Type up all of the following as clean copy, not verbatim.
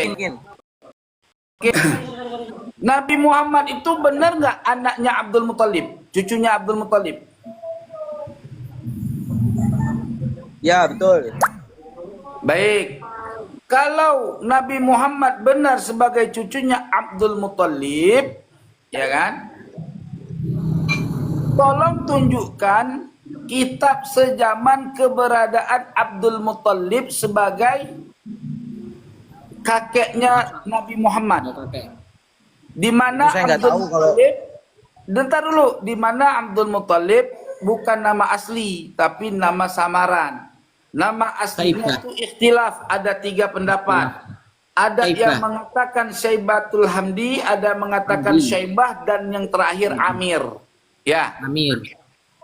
mungkin. Nabi Muhammad itu benar nggak anaknya Abdul Muthalib, cucunya Abdul Muthalib? Ya, betul. Baik. Kalau Nabi Muhammad benar sebagai cucunya Abdul Muthalib, ya kan? Tolong tunjukkan kitab sejaman keberadaan Abdul Muthalib sebagai kakeknya Nabi Muhammad. Di mana Saya nggak Abdul tahu kalau Muthalib, bentar dulu, di mana Abdul Muthalib bukan nama asli tapi nama samaran. Nama aslinya itu ikhtilaf, ada 3 pendapat. Ada yang mengatakan Syaibatul Hamdi, ada mengatakan Syaibah, dan yang terakhir Amir. Ya. Amir.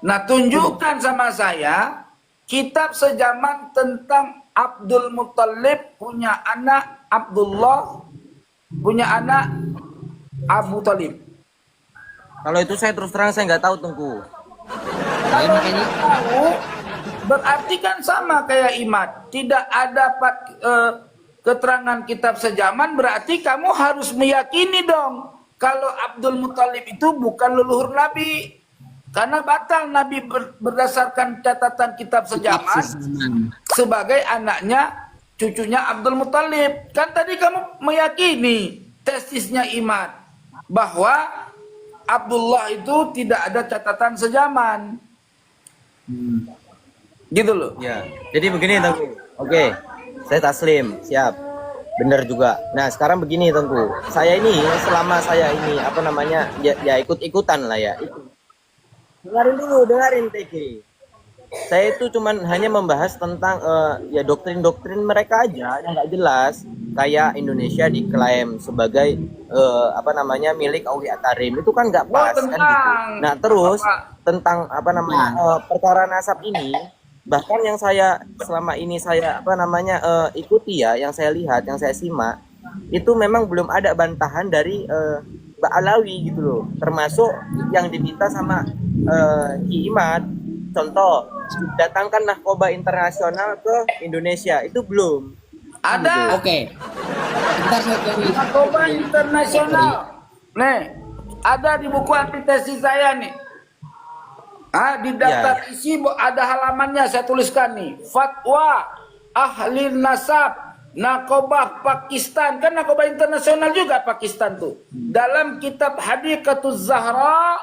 Nah, tunjukkan sama saya kitab sejaman tentang Abdul Muthalib punya anak Abdullah, punya anak Abu Talib. kalau itu saya terus terang saya nggak tahu, Tengku. Kalau tahu, berarti kan sama kayak Imad. Tidak ada keterangan kitab sejaman, berarti kamu harus meyakini dong kalau Abdul Muthalib itu bukan leluhur Nabi. Karena batal Nabi berdasarkan catatan kitab sejaman sebagai anaknya, cucunya Abdul Muthalib. Kan tadi kamu meyakini tesisnya Imad bahwa Abdullah itu tidak ada catatan sejaman. Gitu loh. Ya, jadi begini, Tengku. Oke, saya taslim, siap. Bener juga. Nah, sekarang begini, Tengku. Saya ini, selama saya ini, apa namanya, ya ikut-ikutan lah ya. Dengarin dulu, dengarin, TG. Saya itu cuman hanya membahas tentang ya doktrin-doktrin mereka aja yang nggak jelas. Kayak Indonesia diklaim sebagai apa namanya milik Aulia Karim, itu kan nggak pas kan gitu. Nah terus tentang apa namanya perkara nasab ini, bahkan yang saya selama ini saya apa namanya ikuti ya, yang saya lihat, yang saya simak, itu memang belum ada bantahan dari Mbak Alawi gitu loh, termasuk yang diminta sama Ki Imad. Contoh, datangkan narkoba internasional ke Indonesia, itu belum. Ada. Oke. Bentar saya cari. Narkoba internasional. Nih, ada di buku antitesis saya nih. Di daftar isi ada halamannya, saya tuliskan nih. Fatwa ahli nasab narkoba Pakistan. Kan narkoba internasional juga Pakistan tuh. Dalam kitab Hadikatuz Zahra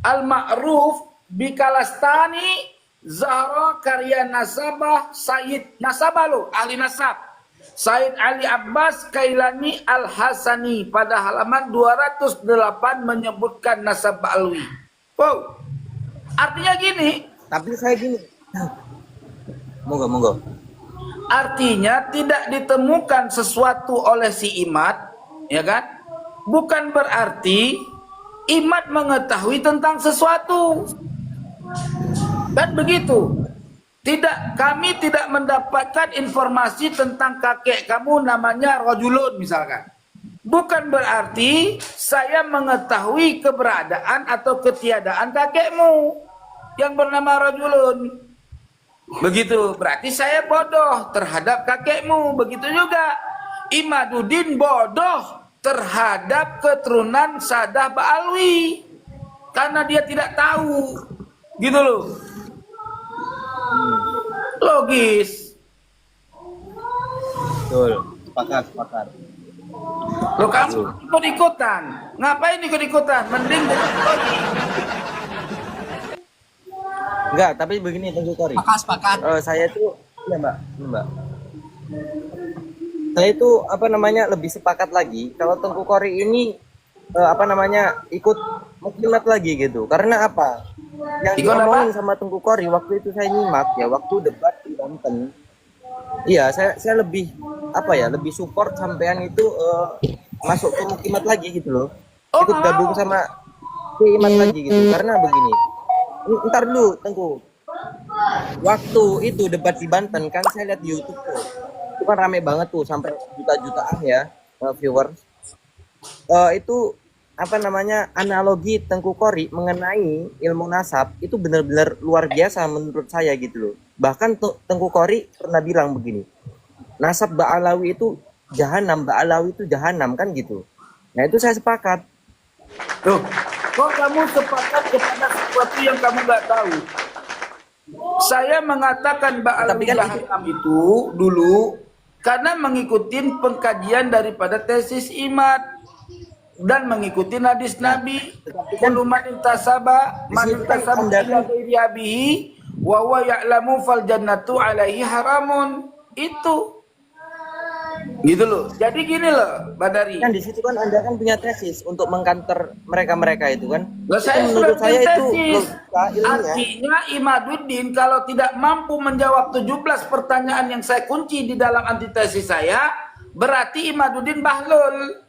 Al-Ma'ruf Bikalastani Zahra karya Nasabah Sayyid Nasabah lo, ahli nasab Sayyid Ali Abbas Kailani Al-Hasani pada halaman 208 menyebutkan nasab Alwi. Wow. Artinya gini. Tapi saya gini. Monggo. Artinya tidak ditemukan sesuatu oleh si Imad, ya kan? Bukan berarti Imad mengetahui tentang sesuatu. Dan begitu. Kami tidak mendapatkan informasi tentang kakek kamu namanya Rajulun misalkan. Bukan berarti saya mengetahui keberadaan atau ketiadaan kakekmu yang bernama Rajulun. Begitu, berarti saya bodoh terhadap kakekmu. Begitu juga Imaduddin bodoh terhadap keturunan Sadah Ba'alwi. Karena dia tidak tahu. Gitu loh. Logis. Betul, sepakat. Lo kamu ikut-ikutan. Ngapain ikut-ikutan? Mending enggak, tapi begini Tengku Kori. Sepakat. Saya tuh ya Mbak. Saya itu apa namanya lebih sepakat lagi kalau Tengku Kori ini apa namanya ikut muslimat lagi gitu. Karena apa? Yang diomongin sama Tengku Kori waktu itu saya nyimak ya, waktu debat di Banten. Iya, saya lebih apa ya, lebih support sampean itu masuk ke muslimat lagi gitu loh. Ikut gabung sama Iman lagi gitu. Karena begini. Ntar dulu Tengku. Waktu itu debat di Banten kan saya lihat di YouTube tuh. Itu kan rame banget tuh sampai juta-jutaan ya viewers. Itu apa namanya analogi Tengku Kori mengenai ilmu nasab itu benar-benar luar biasa menurut saya gitu loh. Bahkan Tengku Kori pernah bilang begini, nasab Ba'alawi itu jahanam, Ba'alawi itu jahanam kan gitu. Nah itu saya sepakat. Tuh, kok kamu sepakat kepada sesuatu yang kamu nggak tahu? Saya mengatakan Tapi Ba'alawi kan Jahannam itu dulu karena mengikuti pengkajian daripada tesis Imad dan mengikuti hadis Nabi. Kullu man intasaba man situ kan intasaba Anda ila kan- ghairi abihi wa huwa ya'lamu fal jannatu alaihi haramun. Itu gitu loh. Jadi gini loh, Badari. Kan di situ kan Anda kan punya tesis untuk mengkanter mereka-mereka itu kan. Lah Itu saya menurut sudah saya itu tesis. logika ilmiah. Artinya Imaduddin kalau tidak mampu menjawab 17 pertanyaan yang saya kunci di dalam antitesis saya, berarti Imaduddin bahlul.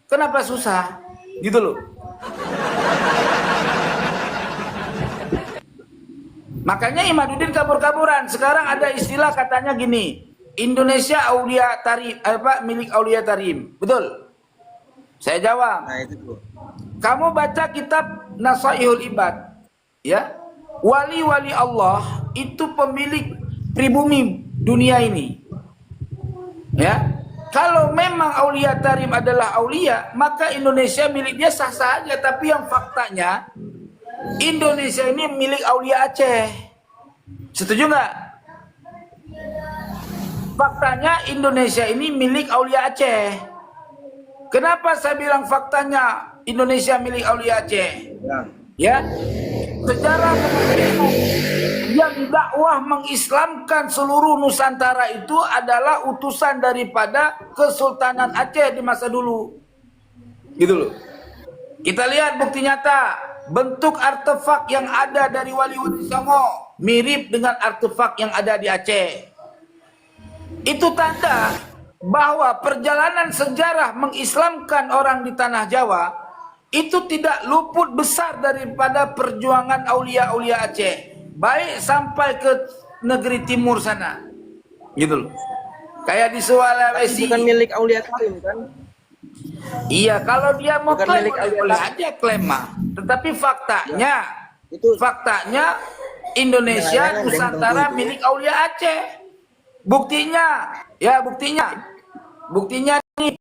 Kenapa susah? Gitu loh. Makanya Imaduddin kabur-kaburan. Sekarang ada istilah katanya gini, Indonesia Aulia Tarim, milik Aulia Tarim. Betul? Saya jawab. Nah itu tuh. Kamu baca kitab Nasaihul Ibad, ya. Wali-wali Allah itu pemilik pribumi dunia ini. Ya. Kalau memang Aulia Tarim adalah aulia, maka Indonesia milik dia sah-sah aja, tapi yang faktanya Indonesia ini milik Aulia Aceh. Setuju nggak? Faktanya Indonesia ini milik Aulia Aceh. Kenapa saya bilang faktanya Indonesia milik Aulia Aceh? Ya, sejarah yang dakwah mengislamkan seluruh Nusantara itu adalah utusan daripada Kesultanan Aceh di masa dulu. Gitu loh. Kita lihat bukti nyata, bentuk artefak yang ada dari Wali-Wali Songo mirip dengan artefak yang ada di Aceh. Itu tanda bahwa perjalanan sejarah mengislamkan orang di tanah Jawa itu tidak luput besar daripada perjuangan aulia-aulia Aceh, baik sampai ke negeri timur sana, gitu loh. Kayak di Sulawesi. Bukan milik Aulia Tarim kan? Iya, kalau dia mau Bukan klaim milik Aulia boleh Tarim. aja klaim mah. Tetapi faktanya, Itu faktanya Indonesia Penyelewengan Nusantara dan milik Aulia Aceh. Buktinya, ya buktinya nih,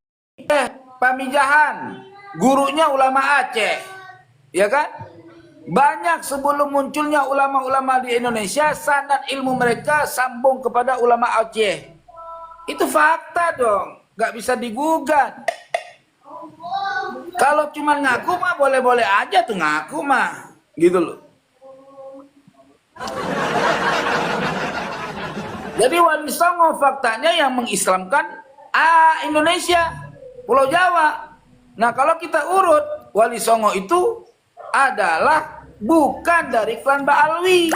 Pamijahan, gurunya ulama Aceh, ya kan? Banyak sebelum munculnya ulama-ulama di Indonesia, sanad ilmu mereka sambung kepada ulama Aceh. Itu fakta dong, nggak bisa digugat. Kalau cuma ngaku mah boleh-boleh aja tuh ngaku mah, gitu loh. Jadi Wali Songo faktanya yang mengislamkan Indonesia, Pulau Jawa. Nah kalau kita urut, Wali Songo itu adalah bukan dari klan Ba'alwi.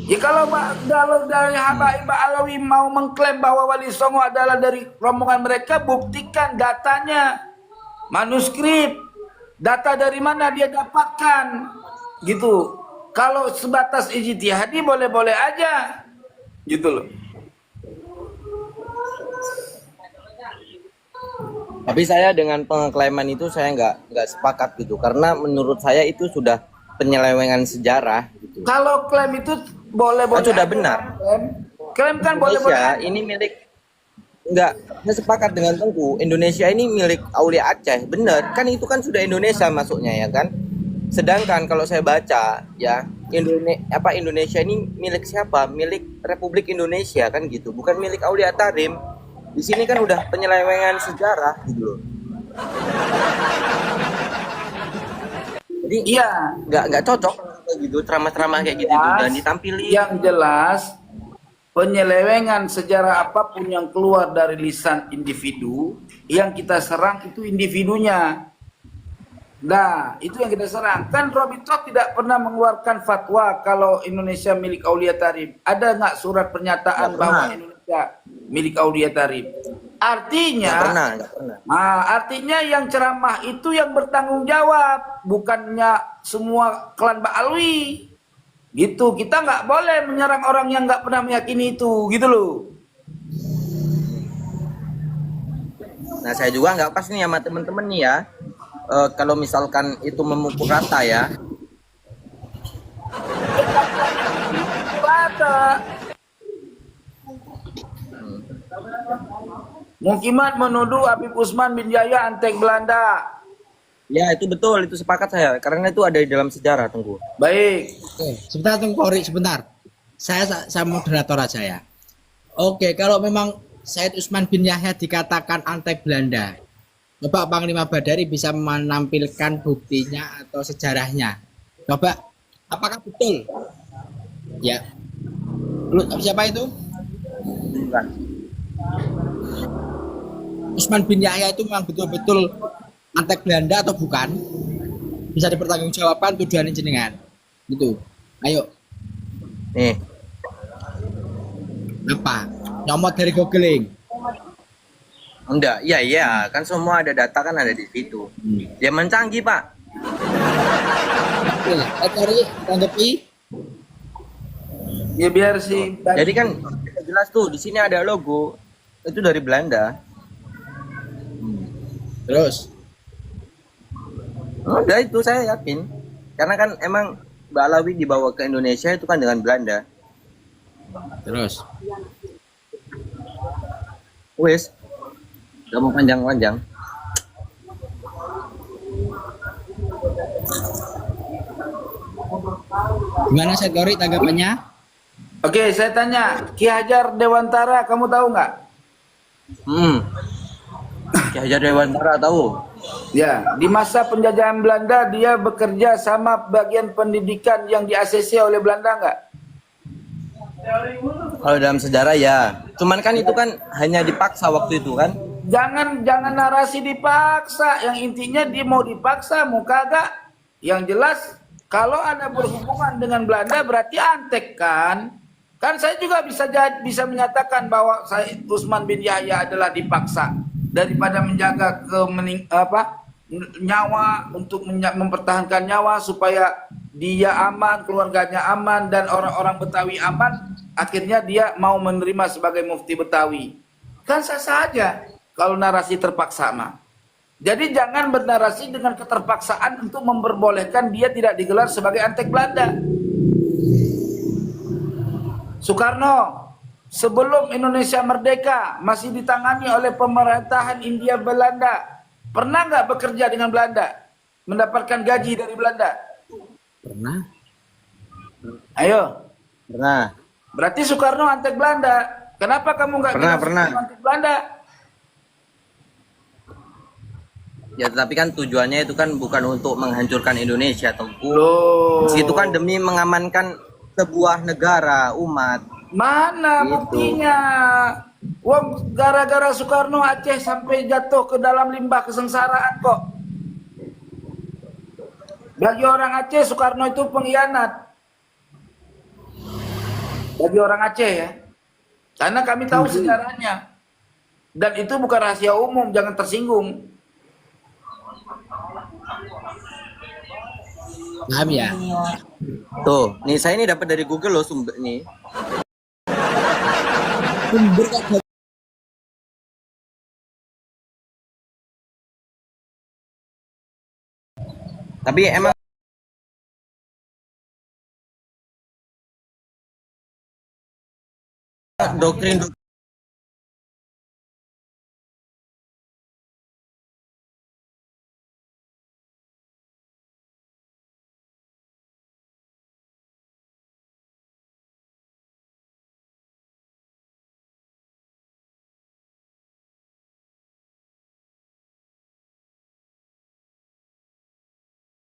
Ya kalau dari Habaib Ba'alwi mau mengklaim bahwa Wali Songo adalah dari rombongan mereka, buktikan datanya, manuskrip, data dari mana dia dapatkan, gitu. Kalau sebatas ijtihadi boleh-boleh aja, gitu loh. Tapi saya dengan pengklaiman itu saya nggak sepakat gitu, karena menurut saya itu sudah penyelewengan sejarah gitu. Kalau klaim itu boleh-boleh. Kan sudah aja. benar. Klaim kan boleh-boleh. Indonesia ini milik, enggak, saya sepakat dengan Tengku, Indonesia ini milik Aulia Aceh, benar kan, itu kan sudah Indonesia masuknya ya kan. Sedangkan kalau saya baca ya, Indonesia ini milik siapa? Milik Republik Indonesia kan gitu, bukan milik Aulia Tarim. Di sini kan udah penyelewengan sejarah gitu loh. Jadi Iya. nggak cocok kayak gitu, ceramah-ceramah kayak gitu tuh, dan ditampilin. Yang jelas penyelewengan sejarah apapun yang keluar dari lisan individu, yang kita serang itu individunya. Nah, itu yang kita serang. Kan Robito tidak pernah mengeluarkan fatwa kalau Indonesia milik Aulia Tarim. Ada nggak surat pernyataan Nggak bahwa pernah. Indonesia milik Aulia Tarim? Artinya, Nggak pernah. artinya yang ceramah itu yang bertanggung jawab, bukannya semua klan Ba'alwi. Gitu, kita nggak boleh menyerang orang yang nggak pernah meyakini itu, gitu loh. Nah, saya juga nggak pas nih sama temen-temen nih ya. Kalau misalkan itu memukul rata ya, Ada. Mukimat menuduh Habib Usman bin Yahya antek Belanda. Ya itu betul, itu sepakat saya. Karena itu ada di dalam sejarah, Tengku. Baik. Oke, sebentar Tunggu Polri, sebentar. Saya moderator aja ya. Oke, kalau memang Said Usman bin Yahya dikatakan antek Belanda, coba Panglima Badari bisa menampilkan buktinya atau sejarahnya. Coba, apakah betul? Ya. Siapa itu? Bukan. Usman bin Yahya itu memang betul-betul antek Belanda atau bukan? Bisa dipertanggungjawabkan tuduhan jenengan. Gitu. Ayo. Nih, Apa? Nyomot dari googling. enggak, iya, kan semua ada data kan ada di situ. Zaman canggih, Pak. Oke, Tori tanggapi. Ya biar sih. Jadi kan jelas tuh di sini ada logo. Itu dari Belanda. Terus, Udah itu saya yakin. Karena kan emang Balawi dibawa ke Indonesia itu kan dengan Belanda. terus. Wes, gak mau panjang-panjang. Gimana saya Tori tanggapannya? Oke, saya tanya, Ki Hajar Dewantara kamu tahu nggak? Ki Hajar Dewantara tahu. Ya, di masa penjajahan Belanda dia bekerja sama bagian pendidikan yang di ACC oleh Belanda nggak? Kalau dalam sejarah ya. Cuman kan itu kan hanya dipaksa waktu itu kan. Jangan narasi dipaksa. Yang intinya dia mau dipaksa, mau kagak. Yang jelas kalau ada berhubungan dengan Belanda berarti antek kan? Kan saya juga bisa menyatakan bahwa saya Usman bin Yahya adalah dipaksa daripada menjaga nyawa untuk mempertahankan nyawa supaya dia aman, keluarganya aman dan orang-orang Betawi aman. Akhirnya dia mau menerima sebagai mufti Betawi. Kan sah saja kalau narasi terpaksa mah. Jadi jangan bernarasi dengan keterpaksaan untuk memperbolehkan dia tidak digelar sebagai antek Belanda. Soekarno sebelum Indonesia merdeka masih ditangani oleh pemerintahan India Belanda. Pernah nggak bekerja dengan Belanda? Mendapatkan gaji dari Belanda? Pernah? Ayo. Pernah. Berarti Soekarno antek Belanda. Kenapa kamu nggak bilang Pernah. Soekarno antek Belanda? Ya tetapi kan tujuannya itu kan bukan untuk menghancurkan Indonesia, Tengku. Loh. Itu kan demi mengamankan sebuah negara, umat. Mana Gitu. buktinya? Wong gara-gara Soekarno Aceh sampai jatuh ke dalam limbah kesengsaraan kok. Bagi orang Aceh Soekarno itu pengkhianat. Bagi orang Aceh ya. Karena kami tahu sejarahnya. Dan itu bukan rahasia umum, jangan tersinggung. Paham ya? Tuh, nih saya ini dapat dari Google loh sumber nih. Sumber kok Tapi emang doktrin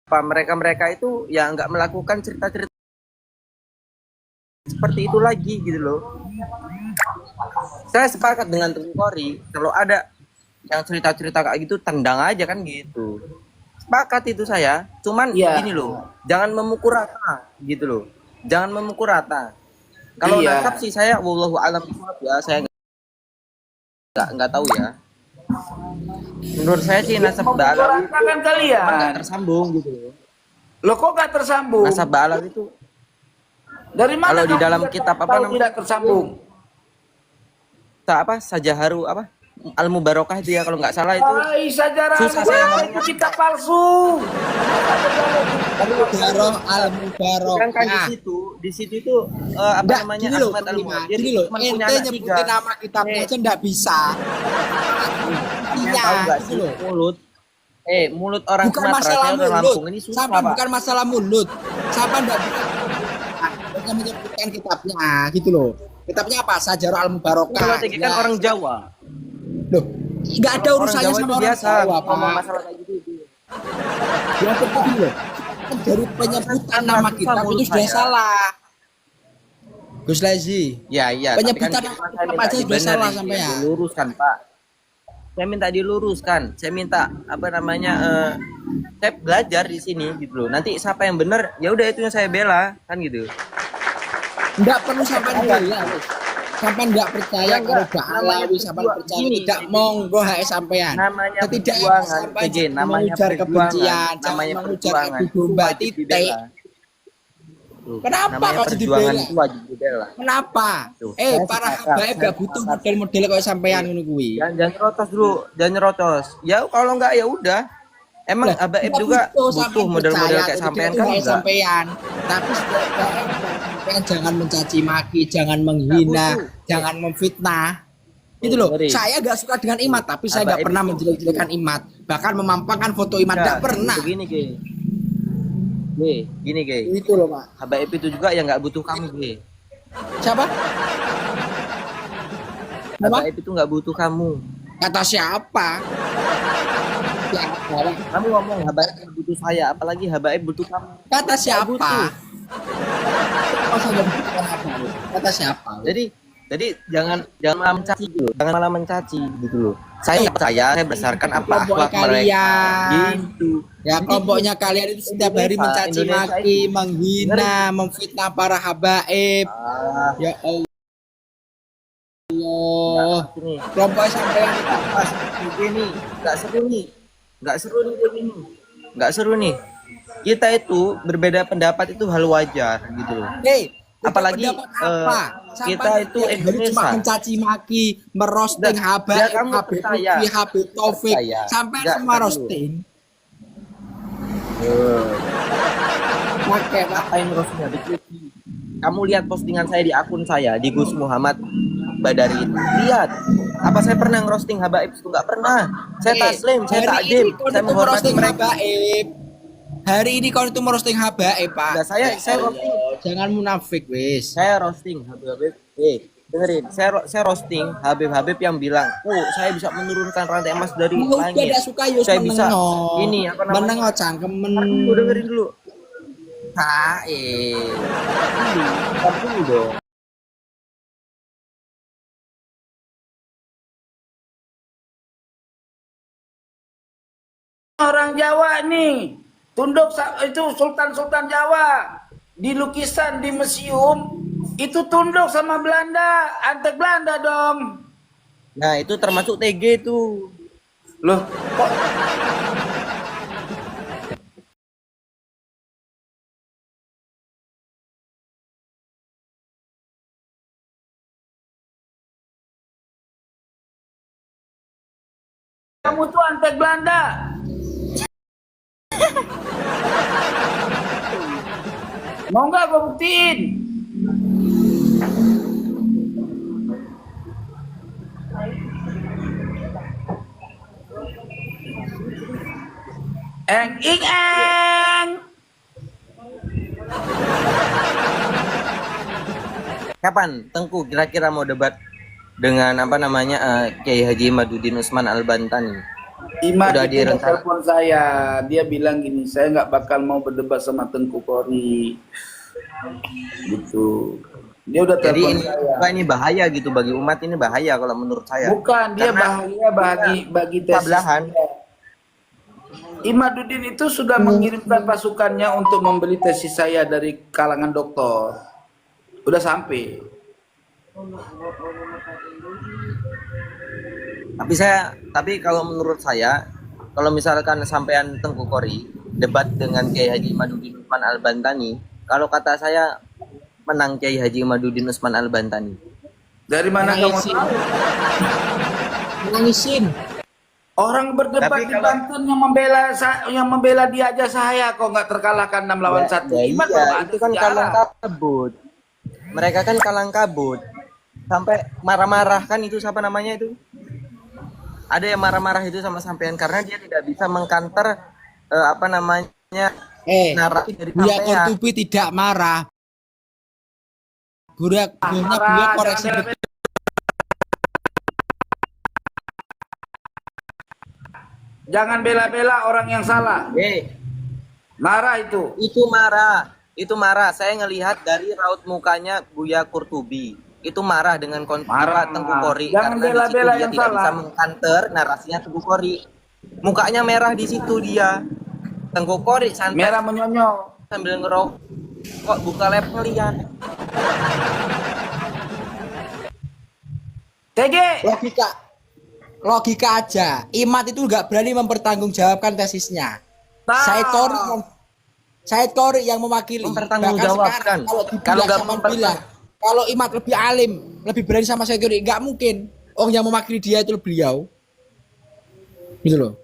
apa mereka itu ya nggak melakukan cerita-cerita seperti itu lagi gitu loh. Saya sepakat dengan Tengku Kori, kalau ada yang cerita-cerita kayak gitu tendang aja kan gitu. Sepakat itu saya. Cuman Iya. gini loh, jangan memukul rata gitu loh. Jangan memukul rata. Kalau Iya. nasab sih saya wallahu alam ya, saya nggak tahu ya. Menurut saya sih nasab Ba'alawi itu Kan kalian. nggak tersambung gitu loh. Loh kok nggak tersambung? Nasab Ba'alawi itu Dari mana kalau di kamu dalam bisa kitab apa tahu namanya? tidak tersambung? tak apa saja haru apa Al Mubarokah itu ya kalau nggak salah itu. Hai, sejarah Susah saya Al-Mubarak itu kitab palsu. Al-Mubarak, Kan di Al-Mubarak. situ itu apa Enggak, namanya gini loh, Ahmad Bang Lima. Al-Mu'adir Gini loh, cuma punya ente anak nyebutin 3. nama kitabnya aja enggak bisa. Iya, Tahu nggak gitu sih loh. mulut orang Bukan Sumatera masalah saya udah mulut. Lampung ini susah Sampai Pak. bukan masalah mulut. Sampai enggak bisa menyebutkan kitabnya, gitu loh. Kitabnya apa? Sajarah Al-Mubarakah. Kalau TG kan Jelas. orang Jawa. Loh, enggak ada Orang urusannya Jawa sama itu orang biasa Jawa, ngomong Pak. masalah kayak gitu. Yang penting loh, kan dari penyebutan nama susah kitab mulut itu sudah saya. salah. Gus Lazi, Ya iya. penyebutan tapi nama kan saya kitab minta aja sudah dibenerin, salah sampai ya. diluruskan Pak. Saya minta diluruskan. Saya minta apa namanya saya belajar di sini gitu loh. Nanti siapa yang benar ya udah itu yang saya bela kan gitu. Enggak perlu sampai bela, Gus. Sampai enggak percaya Ya, kalau enggak. Mbak Namanya Alawi sampai perjuang- percaya gini, tidak gini. monggo hae sampean. Namanya Tidak perjuangan, sampai PG, jangan namanya mengujar perjuangan, kebencian, jangan namanya mengujar perjuangan. adu domba Wajib titik. dibela. Tuh, Kenapa namanya kok jadi perjuangan bela? itu wajib dibela. Kenapa? Tuh, Eh, saya para sepakat, habaib saya gak butuh sepakat. model-model kayak sampean ngono kuwi. Jangan nyerocos dulu, jangan nyerocos. Ya kalau enggak ya udah. Emang Lah, habaib nggak juga butuh sampean model-model percaya kayak kalau sampean itu kan kayak enggak. sampean. Tapi sampean jangan mencaci maki, jangan menghina, butuh. jangan memfitnah. Itu loh. Dengerin. Saya gak suka dengan Imat, tapi saya gak Habaib pernah itu- menjelek-jelekan Imat. Bahkan memampangkan foto Imat gak pernah. Begini, gini, Itu loh, Pak. Habaib itu juga yang nggak butuh kamu, Ge. Siapa? Apa? Habaib itu nggak butuh kamu. Kata siapa? Siapa? Pak? Kamu ngomong habaib butuh saya, apalagi habaib butuh kamu. Kata siapa? butuh. Kok saya nggak butuhkan apa? Kata siapa? Jadi jangan malah mencaci gitu, jangan malah mencaci gitu loh. Saya percaya, saya berdasarkan apa Kelompok akhlak mereka. kalian. Gitu. Ya Jadi, kelompoknya kalian itu setiap hari Indonesia- mencaci Indonesia maki, itu- menghina, memfitnah para habaib. Ah, Ya Allah. sini. Kelompok sampean itu Pas begini, nggak seru nih kayak gini, nggak seru nih. Kita itu berbeda pendapat itu hal wajar gitu loh. Hei, Apalagi, pendapat apa? kita Sampai itu tiap hari Indonesia. cuma mencaci maki, merosting Dah, habaib, kamu Habib percaya. Lutfi, Habib Taufik, Percaya. sampai Dah, semua tar dulu. roasting. Pakai Pak. Ngapain roasting Habib Lutfi? Kamu lihat postingan saya di akun saya di Gus Muhammad Badari. Lihat, apa saya pernah ngerosting habaib itu? Nggak pernah. Saya taslim, saya hari takdim, ini kau saya itu menghormati merosting mereka. habaib. Hari ini kau itu merosting habaib, Pak. Nah, saya Ya roasting. Allah, jangan munafik, wis. Saya roasting Habib. Dengerin, saya roasting Habib yang bilang, saya bisa menurunkan rantai emas dari Mau langit. tidak suka yus Saya bisa menengok. ini apa namanya? Menengok cangkemen. Dulu dengerin dulu. Ntar dulu dong. Orang Jawa nih, tunduk itu Sultan-Sultan Jawa. Di lukisan di museum itu tunduk sama Belanda, antek Belanda dong. Nah, itu termasuk TG tuh. Loh, kok kamu tuh antek Belanda? Mau nggak gue buktiin? Eng ing eng. Kapan Tengku kira-kira mau debat dengan apa namanya Kiai Haji Madudin Usman Al-Bantani? Imam Udah itu direncana. telepon saya, dia bilang gini, saya nggak bakal mau berdebat sama Tengku Kori, gitu. Dia udah Jadi telepon ini, saya. ini bahaya gitu bagi umat, ini bahaya kalau menurut saya. Bukan, dia Karena bahaya bagi tesis. Tablahan. Imaduddin itu sudah mengirimkan pasukannya untuk membeli tesis saya dari kalangan doktor. Udah sampai. Tapi kalau menurut saya, kalau misalkan sampean Tengku Kori debat dengan Kiai Haji Madudin Usman Al-Bantani, kalau kata saya menang Kiai Haji Madudin Usman Al-Bantani. Dari mana kamu Sih. tahu? nangisin. Orang berdebat Tapi di kalau- Banten yang membela dia aja saya kok nggak terkalahkan 6 lawan 1. Ya, Imat iya, kok nggak ada itu kan sejarah. kalang kabut. Mereka kan kalang kabut. Sampai marah-marah kan itu siapa namanya itu? Ada yang marah-marah itu sama sampean karena dia tidak bisa mengkanter apa namanya narasi dari Buya sampean. Kortubi tidak marah. Buya koreksi jangan betul. Jangan bela-bela orang yang salah. Marah itu. Itu marah. Itu marah. Saya ngelihat dari raut mukanya Buya Kurtubi. Itu marah dengan Marah. Tengku Kori Jangan karena di situ bela-bela dia yang tidak salah. bisa mengkanter narasinya Tengku Kori. Mukanya merah di situ dia. Tengku Kori santai Merah menyonyol. sambil ngerok. Kok buka lab ngeliat. TG. Logika aja. Imat itu nggak berani mempertanggungjawabkan tesisnya. Tahu. Said Kori yang mewakili. Mempertanggungjawabkan. Bahkan Kalau nggak kalau Imat lebih alim, lebih berani sama Said Kori, nggak mungkin. Oh, yang mewakili dia itu beliau. Gitu loh.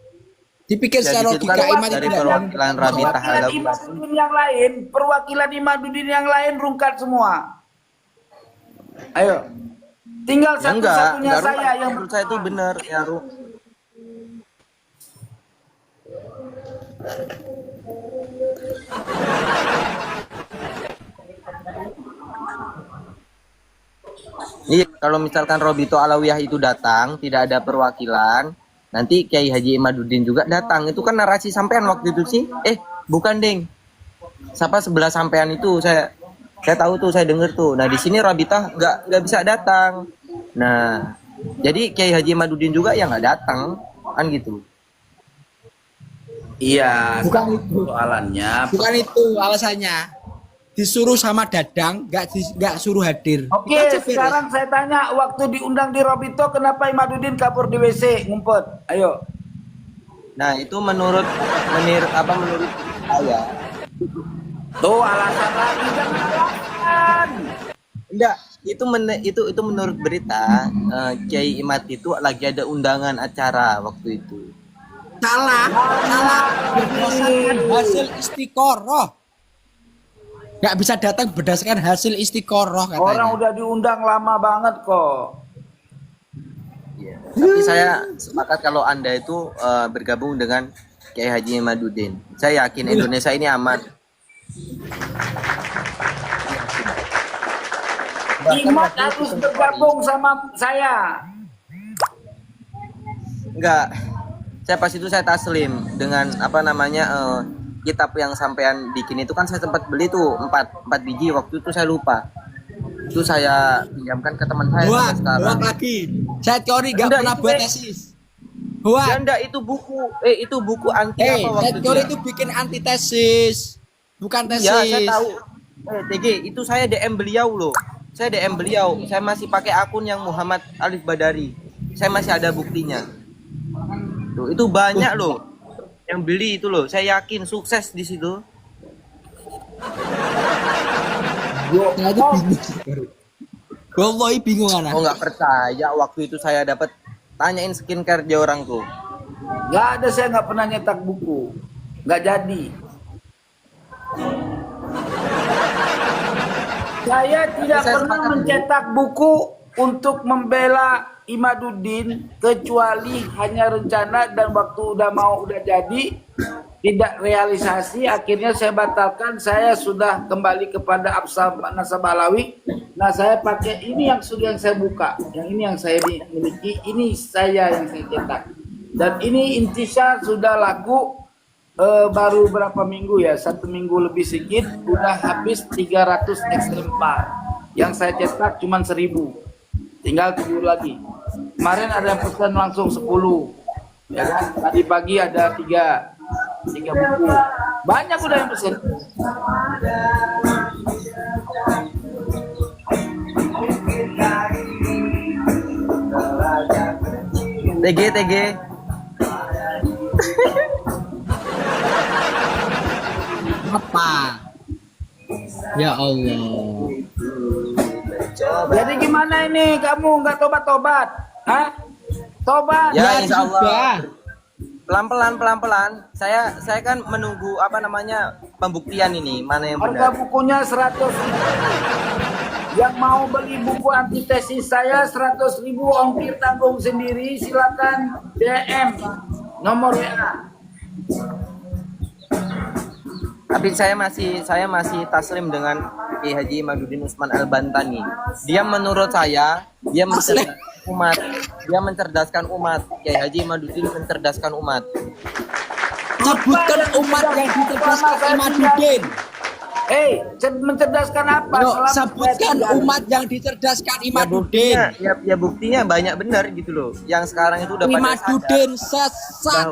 Dipikir Jadi secara itu logika kan Imat dari itu perwakilan Rabita Perwakilan Halawi. Imaduddin yang lain, perwakilan Imaduddin yang lain rungkat semua. Ayo. Tinggal Ya enggak satu-satunya saya yang menurut saya itu benar ya Ru. Iya, kalau misalkan Robito Alawiyah itu datang, tidak ada perwakilan, nanti Kiai Haji Imaduddin juga datang. Itu kan narasi sampean waktu itu sih. Bukan, Ding. Siapa sebelah sampean itu saya tahu tuh, saya dengar tuh. Nah, di sini Rabita nggak bisa datang. Nah, jadi Kiai Haji Imaduddin juga yang nggak datang, kan gitu. Iya, Bukan itu. soalannya. Bukan itu alasannya. Disuruh sama Dadang, nggak suruh hadir. Oke, Itu aja beres. sekarang saya tanya, waktu diundang di Robito, kenapa Imaduddin kabur di WC ngumpet? Ayo. Nah, itu menurut saya. Tuh alasan lagi, jangan alasan. Enggak, itu menurut berita Kiai Imad itu lagi ada undangan acara waktu itu. Salah. Berdasarkan hasil istiqoroh. Nggak bisa datang berdasarkan hasil istiqoroh katanya. Orang udah diundang lama banget kok. Tapi saya sepakat kalau Anda itu bergabung dengan Kiai Haji Imaduddin. Saya yakin Indonesia ini aman. Imad harus bergabung sama saya. Enggak. Saya pas itu saya taslim dengan kitab yang sampean bikin itu kan saya sempat beli tuh 4 biji waktu itu saya lupa. Itu saya pinjamkan ke teman saya sampai sekarang. Buat lagi. Said Kori nggak Enggak, pernah itu buat deh. tesis. Ya Buat. enggak, itu buku anti apa waktu Said itu. Kori ya? itu bikin antitesis. Bukan tesis. Ya, saya tahu. TG, itu saya DM beliau loh. Saya DM beliau. Saya masih pakai akun yang Muhammad Alif Badari. Saya masih ada buktinya. Tuh, itu banyak loh yang beli itu loh. Saya yakin sukses di situ. Saya tuh bingung. Wallahi bingung anak. Oh, nggak percaya waktu itu saya dapat tanyain skincare dia orang tuh. Gak ada, saya nggak pernah nyetak buku. Nggak jadi. Saya tidak Saya pernah sepakat, mencetak buku untuk membela Imaduddin kecuali hanya rencana dan waktu udah jadi tidak realisasi, akhirnya saya batalkan. Saya sudah kembali kepada Absal Nasab Alawi. Nah, saya pakai ini yang saya buka, yang ini yang saya miliki, ini saya yang saya cetak. Dan ini intisar sudah laku baru berapa minggu ya, 1 minggu lebih sedikit, udah habis 300 eksemplar. Yang saya cetak cuma 1000, tinggal 7 lagi. Kemarin ada yang pesan langsung 10, ya kan? Tadi pagi ada 3 buku. Banyak udah yang pesan. TG. Apa? Ya Allah. Jadi gimana ini, kamu nggak tobat-tobat? Hah? Tobat. Ya, Ya, insya Allah. sudah. Pelan-pelan. Saya kan menunggu apa namanya pembuktian ini mana yang Harga benar. bukunya 100.000. Yang mau beli buku antitesis saya 100.000, ongkir tanggung sendiri, silakan DM nomor WA. Tapi saya masih taslim dengan Kiai Haji Imaduddin Usman Al-Bantani. Dia menurut saya dia mencerdaskan umat. Dia mencerdaskan umat. Kiai Haji Imaduddin mencerdaskan umat. Sebutkan umat yang dicerdaskan Imaduddin. Mencerdaskan apa? Ayo, Selama sebutkan saya umat yang dicerdaskan Imaduddin. Ya buktinya banyak benar gitu loh. Yang sekarang itu udah pada Imaduddin sadar sesat.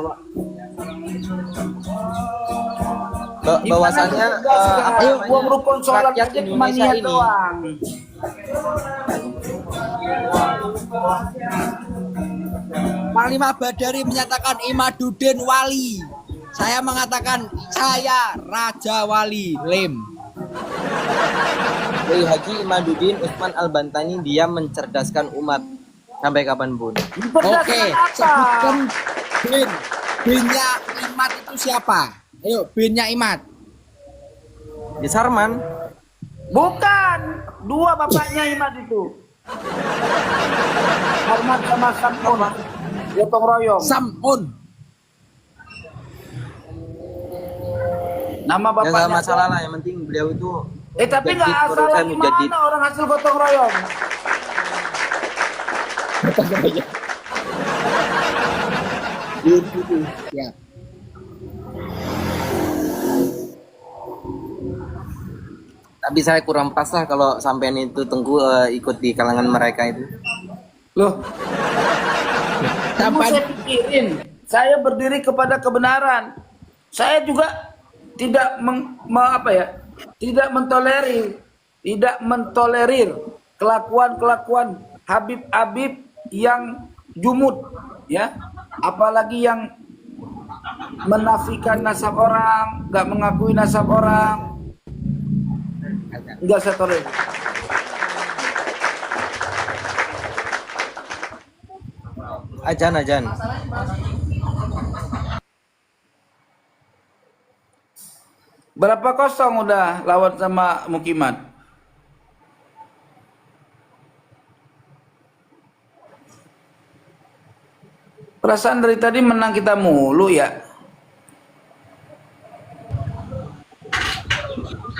bahwasannya ayo buang rukun sholat rakyat aja cuma Indonesia niat ini doang. Panglima Badari menyatakan Imaduddin wali. Saya mengatakan saya Raja Wali. Lem. Kiai Haji Imaduddin Usman Al-Bantani dia mencerdaskan umat sampai kapanpun. Oke, sebutkan bin. Binnya Imat itu siapa? Ayo, binnya Imat. Di Sarman. Bukan, dua bapaknya Imad itu. Hormat sama Samun, gotong royong. Samun. Nama Ya nggak bapaknya. masalah lah, yang penting beliau itu Tapi nggak Mujadid, asal menurut saya lagi mujadid. mana orang hasil gotong royong. Ya. Tapi saya kurang pas lah kalau sampean itu Tengku ikut di kalangan mereka itu. Loh, kamu Sampai saya pikirin, saya berdiri kepada kebenaran. Saya juga tidak tidak mentolerir kelakuan-kelakuan Habib-Habib yang jumud, ya. Apalagi yang menafikan nasab orang, nggak mengakui nasab orang. Enggak saya tolerir. Ajan. Berapa kosong udah lawan sama Mukimat? Perasaan dari tadi menang kita mulu ya.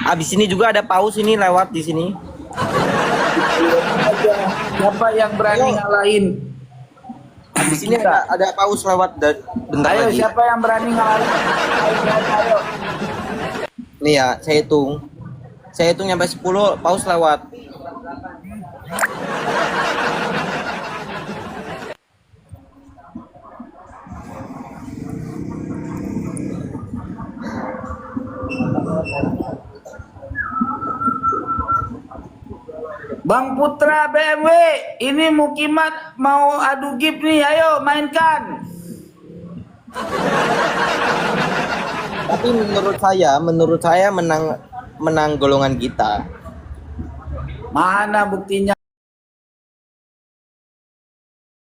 Abis ini juga ada paus ini lewat di sini. Siapa yang berani ngalahin? Abis ini ada paus lewat bentar Ayo, lagi. siapa yang berani ngalahin? Ayo. Nih ya, saya hitung sampai 10 paus lewat. Bang Putra BMW, ini Mukimat mau adu gift nih, ayo mainkan. Tapi menurut saya menang golongan kita. Mana buktinya?